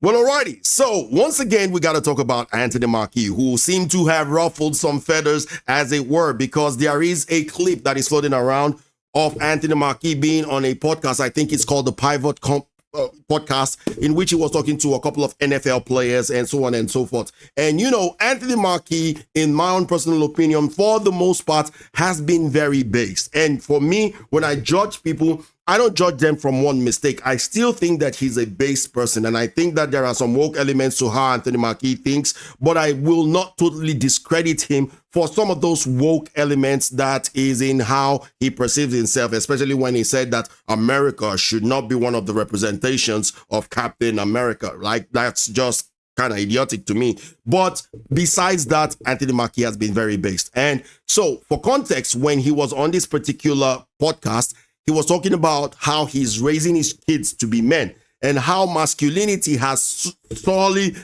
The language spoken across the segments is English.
Well, alrighty. So once again, we got to talk about Anthony Mackie, who seemed to have ruffled some feathers, as it were, because there is a clip that is floating around of Anthony Mackie being on a podcast. I think it's called the podcast, in which he was talking to a couple of NFL players and so on and so forth. And you know, Anthony Mackie, in my own personal opinion, for the most part, has been very based. And for me, when I judge people, I don't judge them from one mistake. I still think that he's a base person, and I think that there are some woke elements to how Anthony Mackie thinks, but I will not totally discredit him for some of those woke elements that is in how he perceives himself, especially when he said that America should not be one of the representations of Captain America. Like, that's just kind of idiotic to me. But besides that, Anthony Mackie has been very based. And so, for context, when he was on this particular podcast, he was talking about how he's raising his kids to be men and how masculinity has sorely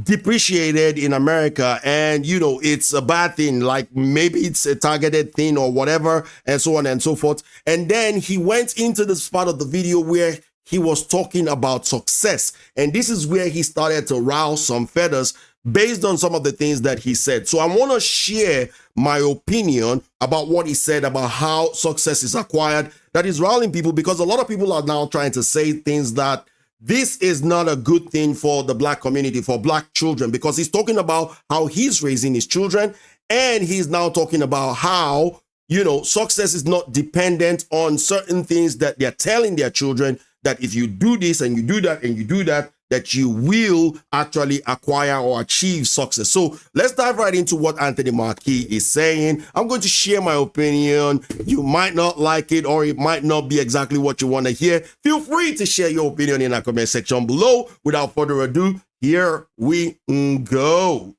depreciated in America. And, you know, it's a bad thing, like maybe it's a targeted thing or whatever, and so on and so forth. And then he went into this part of the video where he was talking about success. And this is where he started to rouse some feathers based on some of the things that he said. So I want to share my opinion about what he said about how success is acquired that is riling people, because a lot of people are now trying to say things that this is not a good thing for the black community, for black children, because he's talking about how he's raising his children, and he's now talking about how, you know, success is not dependent on certain things that they're telling their children, that if you do this and you do that and you do that, that you will actually acquire or achieve success. So let's dive right into what Anthony Mackie is saying. I'm going to share my opinion. You might not like it, or it might not be exactly what you want to hear. Feel free to share your opinion in the comment section below. Without further ado, here we go.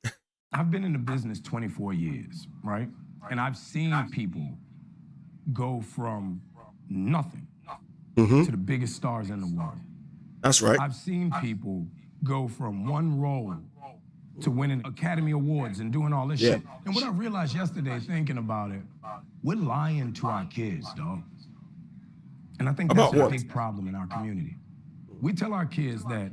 I've been in the business 24 years, right? And I've seen people go from nothing to the biggest stars in the world. That's right. I've seen people go from one role to winning Academy Awards and doing all this shit. And what I realized yesterday, thinking about it, we're lying to our kids, dog. And I think that's a big problem in our community. We tell our kids that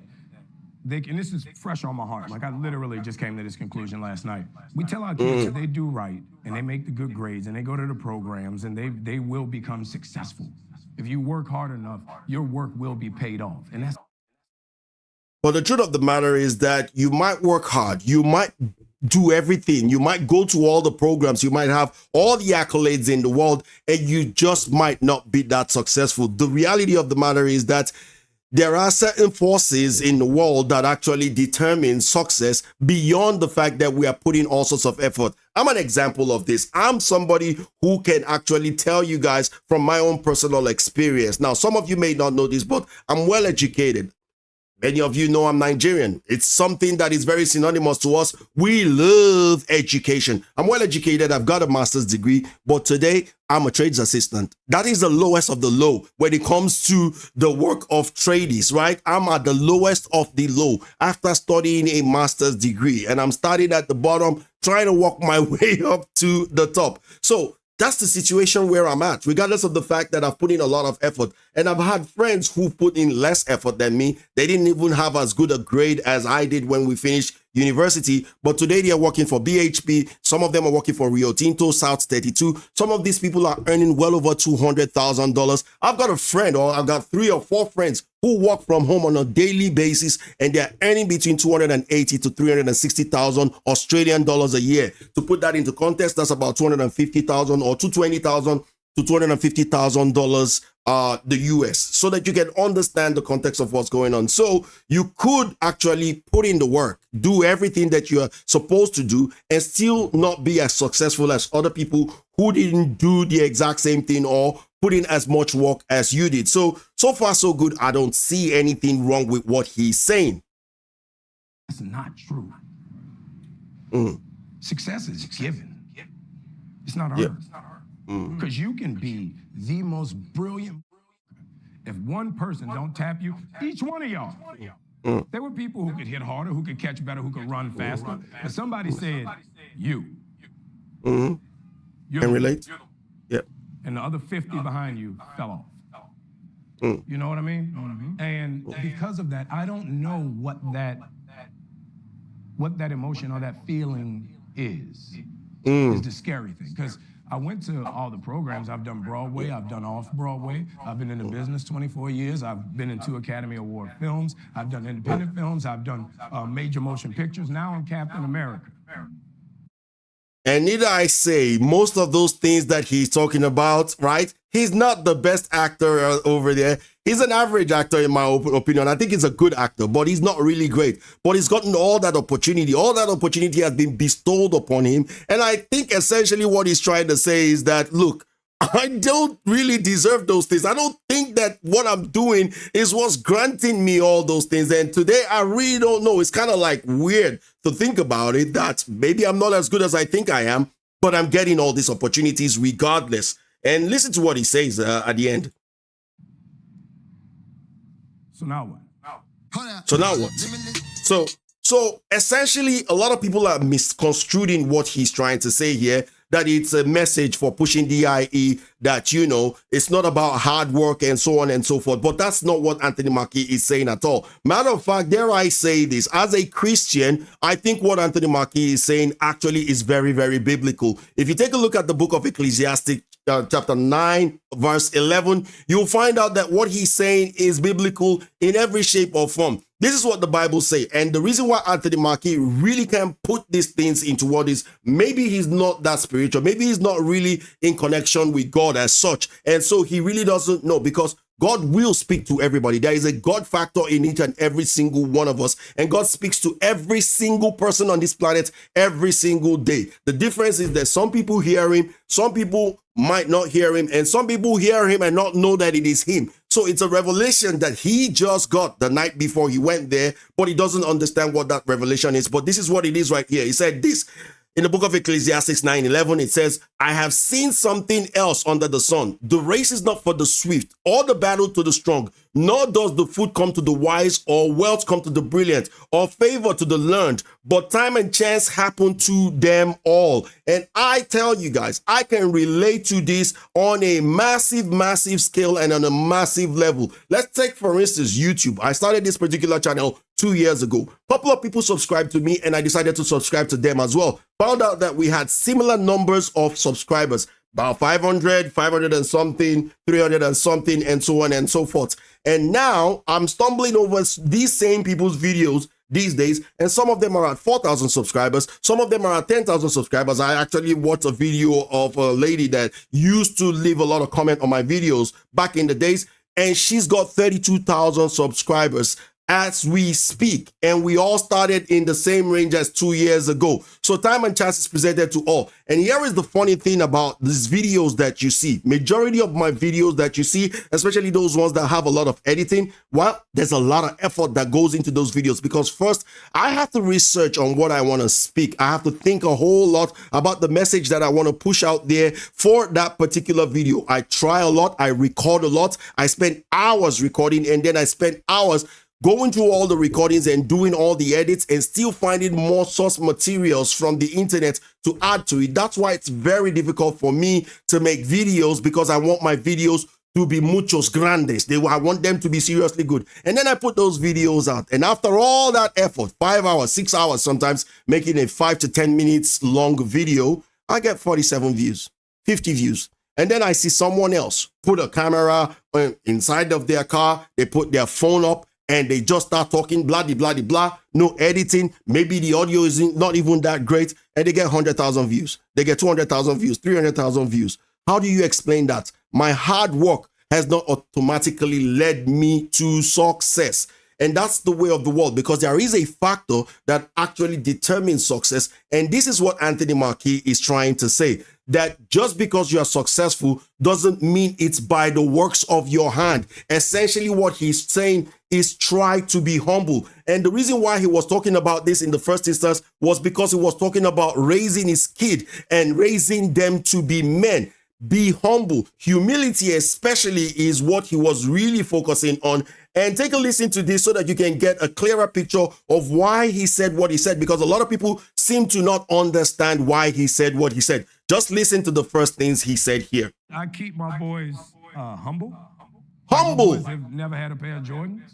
and this is fresh on my heart. Like, I literally just came to this conclusion last night. We tell our kids that they do right and they make the good grades and they go to the programs and they will become successful. If you work hard enough, your work will be paid off. And that's. But the truth of the matter is that you might work hard, you might do everything, you might go to all the programs, you might have all the accolades in the world, and you just might not be that successful. The reality of the matter is that there are certain forces in the world that actually determine success beyond the fact that we are putting all sorts of effort. I'm an example of this. I'm somebody who can actually tell you guys from my own personal experience. Now, some of you may not know this, but I'm well educated. Many of you know I'm Nigerian. It's something that is very synonymous to us. We love education. I'm well educated. I've got a master's degree, but today I'm a trades assistant. That is the lowest of the low when it comes to the work of tradies, right? I'm at the lowest of the low after studying a master's degree, and I'm starting at the bottom, trying to work my way up to the top. So that's the situation where I'm at, regardless of the fact that I've put in a lot of effort. And I've had friends who put in less effort than me. They didn't even have as good a grade as I did when we finished university, but today they are working for BHP. Some of them are working for Rio Tinto, South 32. Some of these people are earning well over $200,000. I've got a friend, or I've got 3 or 4 friends who work from home on a daily basis, and they're earning between 280 to 360,000 Australian dollars a year. To put that into context, that's about 250,000 or 220,000 to $250,000 the US, so that you can understand the context of what's going on. So you could actually put in the work, do everything that you're supposed to do, and still not be as successful as other people who didn't do the exact same thing or put in as much work as you did. So far so good. I don't see anything wrong with what he's saying. That's not true. Success is given. It's not earned. Because you can be the most brilliant. If one person don't tap you, each one of y'all. There were people who could hit harder, who could catch better, who could run faster. But somebody said, you. Can relate? Yep. And the other 50 behind you fell off. You know what I mean? And because of that, I don't know what that emotion or that feeling is the scary thing. Because I went to all the programs. I've done Broadway. I've done off-Broadway. I've been in the business 24 years. I've been in 2 Academy Award films. I've done independent films. I've done major motion pictures. Now I'm Captain America. And need I say, most of those things that he's talking about, right? He's not the best actor over there. He's an average actor in my opinion. I think he's a good actor, but he's not really great. But he's gotten all that opportunity. All that opportunity has been bestowed upon him. And I think essentially what he's trying to say is that, look, I don't really deserve those things. I don't think that what I'm doing is what's granting me all those things. And today, I really don't know. It's kind of like weird to think about it, that maybe I'm not as good as I think I am, but I'm getting all these opportunities regardless. And listen to what he says at the end. So now what? So now what? So essentially, a lot of people are misconstruing what he's trying to say here, that it's a message for pushing DIE, that, you know, it's not about hard work and so on and so forth. But that's not what Anthony Mackie is saying at all. Matter of fact, dare I say this, as a Christian, I think what Anthony Mackie is saying actually is very, very biblical. If you take a look at the book of Ecclesiastes, chapter 9, verse 11, you'll find out that what he's saying is biblical in every shape or form. This is what the Bible says. And the reason why Anthony Mackie really can put these things into what is, maybe he's not that spiritual. Maybe he's not really in connection with God as such. And so he really doesn't know, because God will speak to everybody. There is a God factor in each and every single one of us. And God speaks to every single person on this planet every single day. The difference is that some people hear him, some people might not hear him, and some people hear him and not know that it is him. So it's a revelation that he just got the night before he went there, but he doesn't understand what that revelation is. But this is what it is right here. He said this. In the book of Ecclesiastes 9:11, it says, I have seen something else under the sun. The race is not for the swift, or the battle to the strong, nor does the food come to the wise, or wealth come to the brilliant, or favor to the learned, but time and chance happen to them all. And I tell you guys, I can relate to this on a massive, massive scale and on a massive level. Let's take, for instance, YouTube. I started this particular channel 2 years ago. A couple of people subscribed to me, and I decided to subscribe to them as well. Found out that we had similar numbers of subscribers, about 500 and something, 300 and something, and so on and so forth. And now I'm stumbling over these same people's videos these days, and some of them are at 4,000 subscribers, some of them are at 10,000 subscribers. I actually watched a video of a lady that used to leave a lot of comment on my videos back in the days, and she's got 32,000 subscribers as we speak, and we all started in the same range as 2 years ago. So time and chance is presented to all. And here is the funny thing about these videos that you see. Majority of my videos that you see, especially those ones that have a lot of editing, well, there's a lot of effort that goes into those videos, because first I have to research on what I want to speak. I have to think a whole lot about the message that I want to push out there for that particular video. I try a lot, I record a lot, I spend hours recording, and then I spend hours going through all the recordings and doing all the edits, and still finding more source materials from the internet to add to it. That's why it's very difficult for me to make videos, because I want my videos to be muchos grandes. I want them to be seriously good. And then I put those videos out. And after all that effort, 5 hours, 6 hours, sometimes making a 5 to 10 minutes long video, I get 47 views, 50 views. And then I see someone else put a camera inside of their car. They put their phone up, and they just start talking, blah, blah, blah, blah, no editing. Maybe the audio is not even that great, and they get 100,000 views. They get 200,000 views, 300,000 views. How do you explain that? My hard work has not automatically led me to success. And that's the way of the world, because there is a factor that actually determines success. And this is what Anthony Mackie is trying to say, that just because you are successful doesn't mean it's by the works of your hand. Essentially, what he's saying is try to be humble. And the reason why he was talking about this in the first instance was because he was talking about raising his kid and raising them to be men. Be humble. Humility especially is what he was really focusing on. And take a listen to this so that you can get a clearer picture of why he said what he said, because a lot of people seem to not understand why he said what he said. Just listen to the first things he said here. I keep my boys humble. My boys Humble. have never had a pair of Jordans.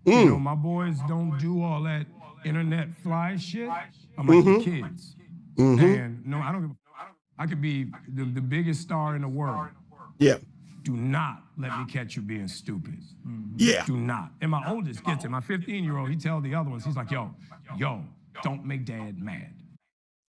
You know, my boys don't do all that internet fly shit. I'm like the kids. And no, I don't give a I could be the biggest star in the world. Yeah. Do not let me catch you being stupid. Yeah. Do not. And my oldest gets it. My 15-year-old, he tells the other ones, he's like, yo, don't make dad mad.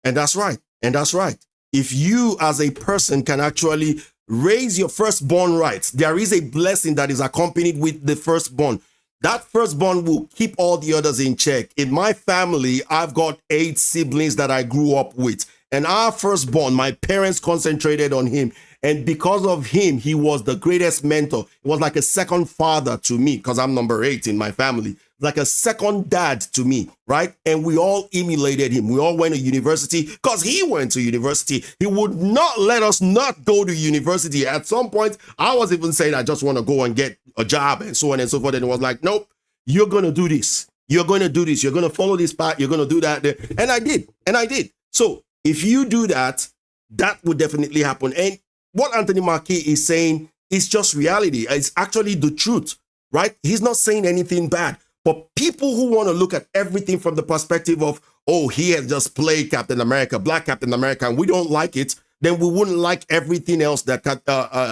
And that's right. And that's right. If you as a person can actually raise your firstborn right, there is a blessing that is accompanied with the firstborn. That firstborn will keep all the others in check. In my family, I've got 8 siblings that I grew up with. And our firstborn, my parents concentrated on him. And because of him, he was the greatest mentor. He was like a second father to me because I'm number 8 in my family. Like a second dad to me, right? And we all emulated him. We all went to university because he went to university. He would not let us not go to university. At some point, I was even saying, I just want to go and get a job and so on and so forth. And it was like, nope, you're going to do this. You're going to do this. You're going to follow this path. You're going to do that. And I did. And I did. So if you do that, that would definitely happen. And what Anthony Mackie is saying is just reality. It's actually the truth, right? He's not saying anything bad. But people who want to look at everything from the perspective of, oh, he has just played Captain America, Black Captain America, and we don't like it, then we wouldn't like everything else that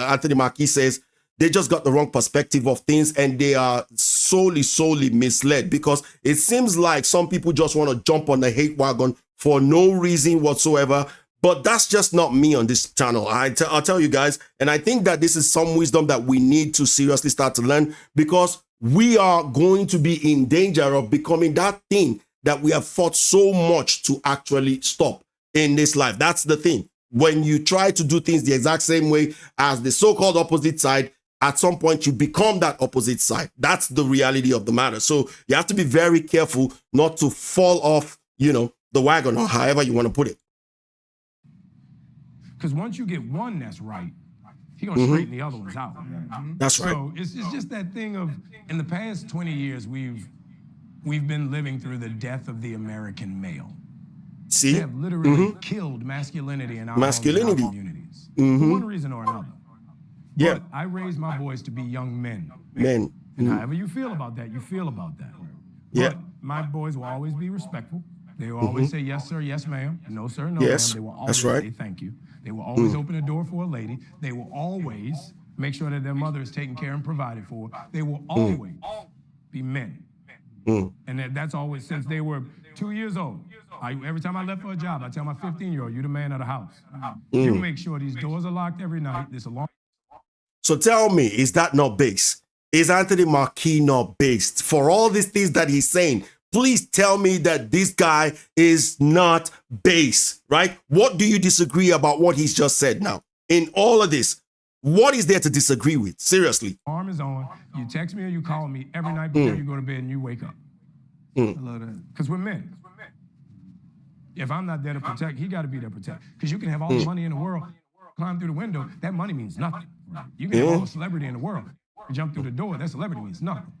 Anthony Mackie says. They just got the wrong perspective of things, and they are solely misled, because it seems like some people just want to jump on the hate wagon for no reason whatsoever. But that's just not me on this channel. I'll tell you guys, and I think that this is some wisdom that we need to seriously start to learn, because we are going to be in danger of becoming that thing that we have fought so much to actually stop in this life. That's the thing. When you try to do things the exact same way as the so-called opposite side, at some point you become that opposite side. That's the reality of the matter. So you have to be very careful not to fall off, the wagon, or however you want to put it. Because once you get one that's right, he's going to straighten the other ones out. That's right. So it's just that thing of, in the past 20 years, we've been living through the death of the American male. See? They have literally killed masculinity in our communities. For one reason or another. Yeah. But I raised my boys to be young men. Men. And however you feel about that, you feel about that. Yeah. But my boys will always be respectful. They will always say, yes, sir, yes, ma'am. No, sir, no, Yes, ma'am. They will always that's right. say thank you. They will always open the door for a lady. They will always make sure that their mother is taken care and provided for. They will always be men. And that's always since they were 2 years old. Every time I left for a job, I tell my 15-year-old, you're the man of the house. You make sure these doors are locked every night. There's a long... So tell me, is that not base? Is Anthony Mackie not based? For all these things that he's saying, please tell me that this guy is not base, right? What do you disagree about what he's just said now? In all of this, what is there to disagree with? Seriously. Arm is on. You text me or you call me every night before you go to bed and you wake up. I love that. Because we're men. If I'm not there to protect, he got to be there to protect. Because you can have all the money in the world, climb through the window, that money means nothing. You can have all the celebrity in the world, jump through the door, that celebrity means nothing.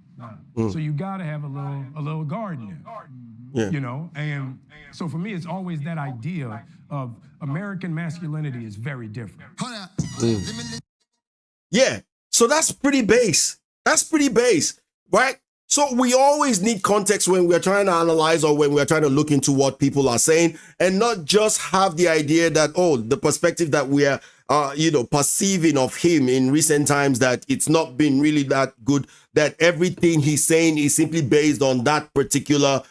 So you got to have a little guard in there, And so for me, it's always that idea of American masculinity is very different. Yeah, so that's pretty base. That's pretty base, right? So we always need context when we're trying to analyze or when we're trying to look into what people are saying, and not just have the idea that, the perspective that we are, perceiving of him in recent times, that it's not been really that good, that everything he's saying is simply based on that particular,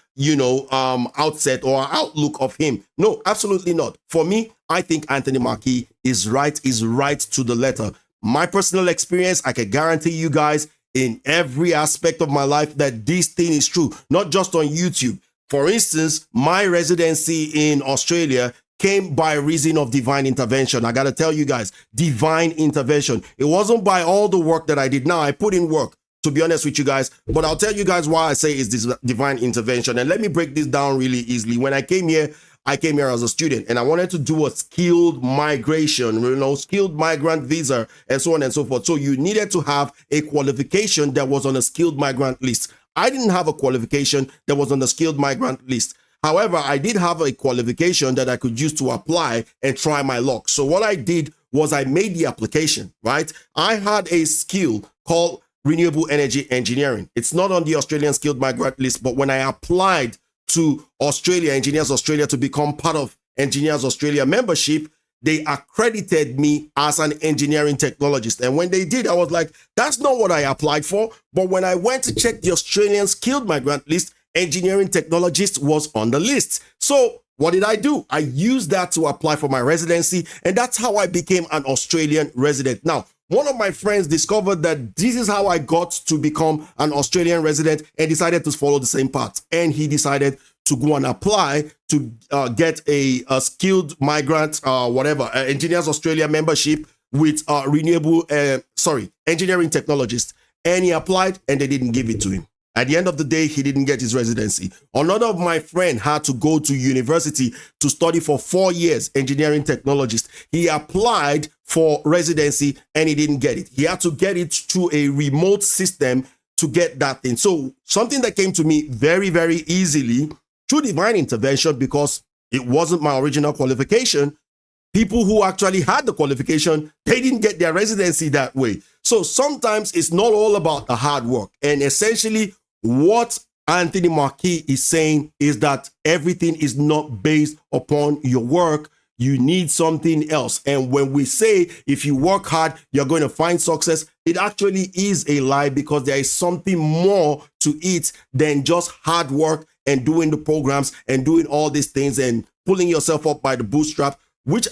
outset or outlook of him. No, absolutely not. For me, I think Anthony Mackie is right to the letter. My personal experience, I can guarantee you guys, in every aspect of my life, that this thing is true, not just on YouTube. For instance, my residency in Australia came by reason of divine intervention. I got to tell you guys, divine intervention. It wasn't by all the work that I did. Now, I put in work, to be honest with you guys, but I'll tell you guys why I say it's this divine intervention. And let me break this down really easily. When I came here as a student, and I wanted to do a skilled migration, skilled migrant visa, and so on and so forth. So you needed to have a qualification that was on a skilled migrant list. I didn't have a qualification that was on the skilled migrant list. However, I did have a qualification that I could use to apply and try my luck. So what I did was I made the application, right? I had a skill called renewable energy engineering. It's not on the Australian skilled migrant list, but when I applied to Australia, Engineers Australia, to become part of Engineers Australia membership, they accredited me as an engineering technologist. And when they did, I was like, that's not what I applied for. But when I went to check the Australian skilled migrant list, engineering technologist was on the list. So what did I do? I used that to apply for my residency, and that's how I became an Australian resident. Now, one of my friends discovered that this is how I got to become an Australian resident and decided to follow the same path. And he decided to go and apply to get a skilled migrant, Engineers Australia membership with engineering technologist. And he applied and they didn't give it to him. At the end of the day, he didn't get his residency. Another of my friend had to go to university to study for 4 years, engineering technologist. He applied for residency and he didn't get it. He had to get it through a remote system to get that thing. So something that came to me very, very easily through divine intervention, because it wasn't my original qualification. People who actually had the qualification, they didn't get their residency that way. So sometimes it's not all about the hard work. And essentially what Anthony Mackie is saying is that everything is not based upon your work. You need something else. And when we say if you work hard, you're going to find success, it actually is a lie, because there is something more to it than just hard work and doing the programs and doing all these things and pulling yourself up by the bootstrap, which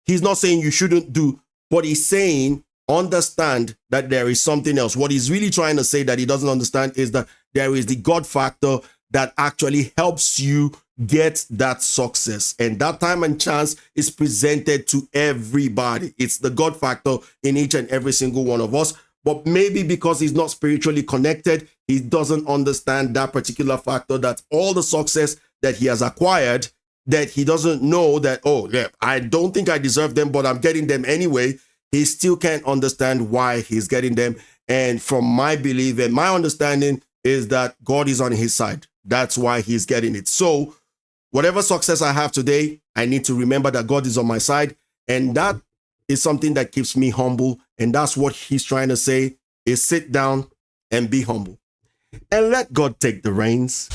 he's not saying you shouldn't do, but he's saying understand that there is something else. What he's really trying to say that he doesn't understand is that there is the God factor that actually helps you get that success. And that time and chance is presented to everybody. It's the God factor in each and every single one of us. But maybe because he's not spiritually connected, he doesn't understand that particular factor, that all the success that he has acquired, that he doesn't know that, oh, yeah, I don't think I deserve them, but I'm getting them anyway. He still can't understand why he's getting them. And from my belief and my understanding is that God is on his side. That's why he's getting it. So whatever success I have today, I need to remember that God is on my side. And that is something that keeps me humble. And that's what he's trying to say, is sit down and be humble and let God take the reins.